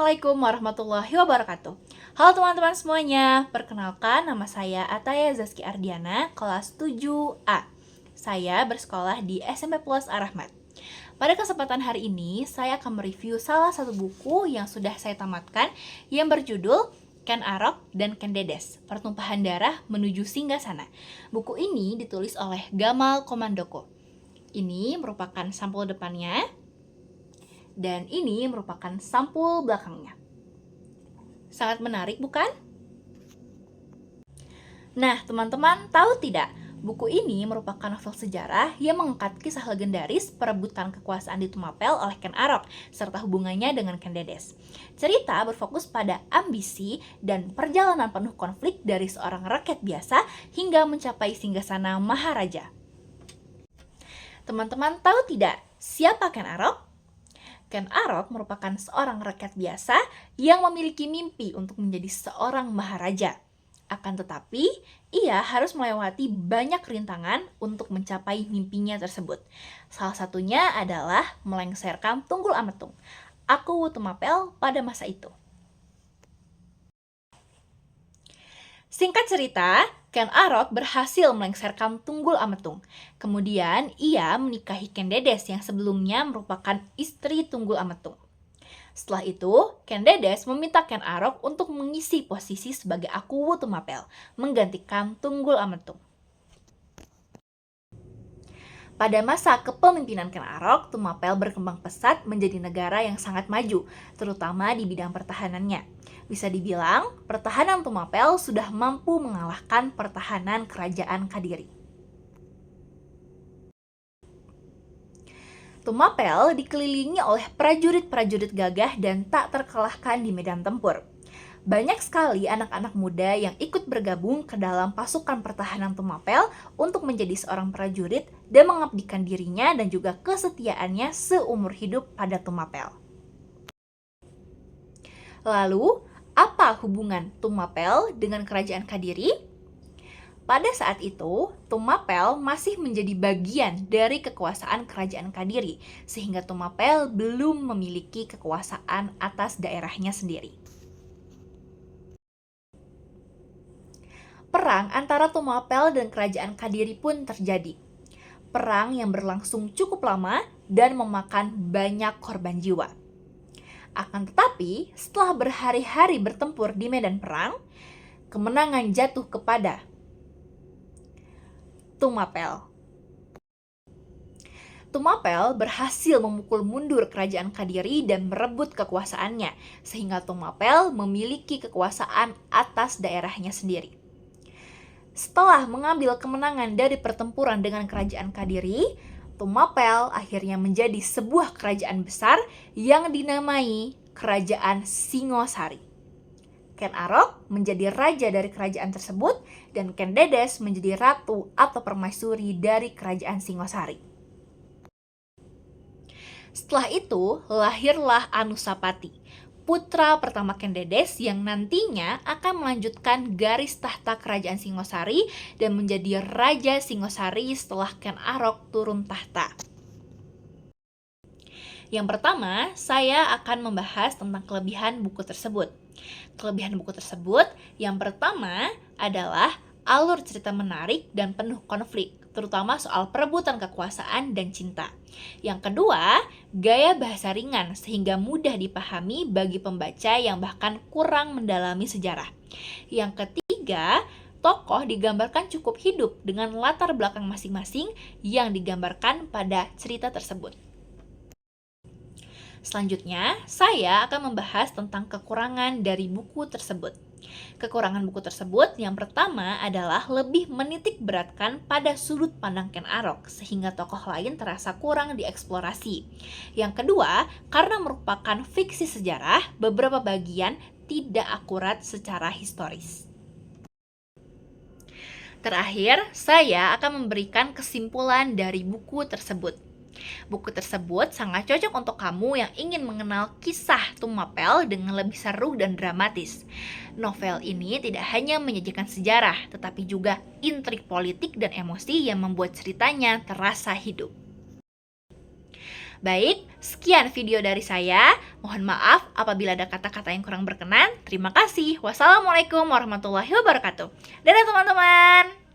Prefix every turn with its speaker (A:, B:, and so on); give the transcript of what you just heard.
A: Assalamualaikum warahmatullahi wabarakatuh. Halo teman-teman semuanya, perkenalkan nama saya Ataya Zaski Ardiana, kelas 7A. Saya bersekolah di SMP Plus Ar-Rahmat. Pada kesempatan hari ini, saya akan mereview salah satu buku yang sudah saya tamatkan yang berjudul Ken Arok dan Ken Dedes, Pertumpahan Darah Menuju Singgasana. Buku ini ditulis oleh Gamal Komandoko. Ini merupakan sampul depannya, dan ini merupakan sampul belakangnya. Sangat menarik, bukan? Nah, teman-teman tahu tidak? Buku ini merupakan novel sejarah yang mengangkat kisah legendaris perebutan kekuasaan di Tumapel oleh Ken Arok, serta hubungannya dengan Ken Dedes. Cerita berfokus pada ambisi dan perjalanan penuh konflik dari seorang rakyat biasa hingga mencapai singgasana Maharaja. Teman-teman tahu tidak siapa Ken Arok? Ken Arok merupakan seorang rakyat biasa yang memiliki mimpi untuk menjadi seorang maharaja. Akan tetapi, ia harus melewati banyak rintangan untuk mencapai mimpinya tersebut. Salah satunya adalah melengsarkan Tunggul Ametung, Aku Tumapel pada masa itu. Singkat cerita, Ken Arok berhasil melengsarkan Tunggul Ametung. Kemudian, ia menikahi Ken Dedes yang sebelumnya merupakan istri Tunggul Ametung. Setelah itu, Ken Dedes meminta Ken Arok untuk mengisi posisi sebagai Aku Tumapel, menggantikan Tunggul Ametung. Pada masa kepemimpinan Ken Arok, Tumapel berkembang pesat menjadi negara yang sangat maju, terutama di bidang pertahanannya. Bisa dibilang, pertahanan Tumapel sudah mampu mengalahkan pertahanan kerajaan Kadiri. Tumapel dikelilingi oleh prajurit-prajurit gagah dan tak terkalahkan di medan tempur. Banyak sekali anak-anak muda yang ikut bergabung ke dalam pasukan pertahanan Tumapel untuk menjadi seorang prajurit dan mengabdikan dirinya dan juga kesetiaannya seumur hidup pada Tumapel. Lalu, apa hubungan Tumapel dengan kerajaan Kadiri? Pada saat itu, Tumapel masih menjadi bagian dari kekuasaan kerajaan Kadiri, sehingga Tumapel belum memiliki kekuasaan atas daerahnya sendiri. Perang antara Tumapel dan kerajaan Kadiri pun terjadi. Perang yang berlangsung cukup lama dan memakan banyak korban jiwa. Akan tetapi, setelah berhari-hari bertempur di medan perang, kemenangan jatuh kepada Tumapel. Tumapel berhasil memukul mundur kerajaan Kadiri dan merebut kekuasaannya, sehingga Tumapel memiliki kekuasaan atas daerahnya sendiri. Setelah mengambil kemenangan dari pertempuran dengan kerajaan Kadiri, Tumapel akhirnya menjadi sebuah kerajaan besar yang dinamai Kerajaan Singosari. Ken Arok menjadi raja dari kerajaan tersebut dan Ken Dedes menjadi ratu atau permaisuri dari kerajaan Singosari. Setelah itu, lahirlah Anusapati, putra pertama Ken Dedes yang nantinya akan melanjutkan garis tahta kerajaan Singosari dan menjadi Raja Singosari setelah Ken Arok turun tahta. Yang pertama, saya akan membahas tentang kelebihan buku tersebut. Kelebihan buku tersebut yang pertama adalah alur cerita menarik dan penuh konflik, terutama soal perebutan kekuasaan dan cinta. Yang kedua, gaya bahasa ringan sehingga mudah dipahami bagi pembaca yang bahkan kurang mendalami sejarah. Yang ketiga, tokoh digambarkan cukup hidup dengan latar belakang masing-masing yang digambarkan pada cerita tersebut. Selanjutnya, saya akan membahas tentang kekurangan dari buku tersebut. Kekurangan buku tersebut yang pertama adalah lebih menitik beratkan pada sudut pandang Ken Arok sehingga tokoh lain terasa kurang dieksplorasi. Yang kedua, karena merupakan fiksi sejarah, beberapa bagian tidak akurat secara historis. Terakhir, saya akan memberikan kesimpulan dari buku tersebut. Buku tersebut sangat cocok untuk kamu yang ingin mengenal kisah Tumapel dengan lebih seru dan dramatis. Novel ini tidak hanya menyajikan sejarah, tetapi juga intrik politik dan emosi yang membuat ceritanya terasa hidup. Baik, sekian video dari saya. Mohon maaf apabila ada kata-kata yang kurang berkenan. Terima kasih. Wassalamualaikum warahmatullahi wabarakatuh. Dadah teman-teman.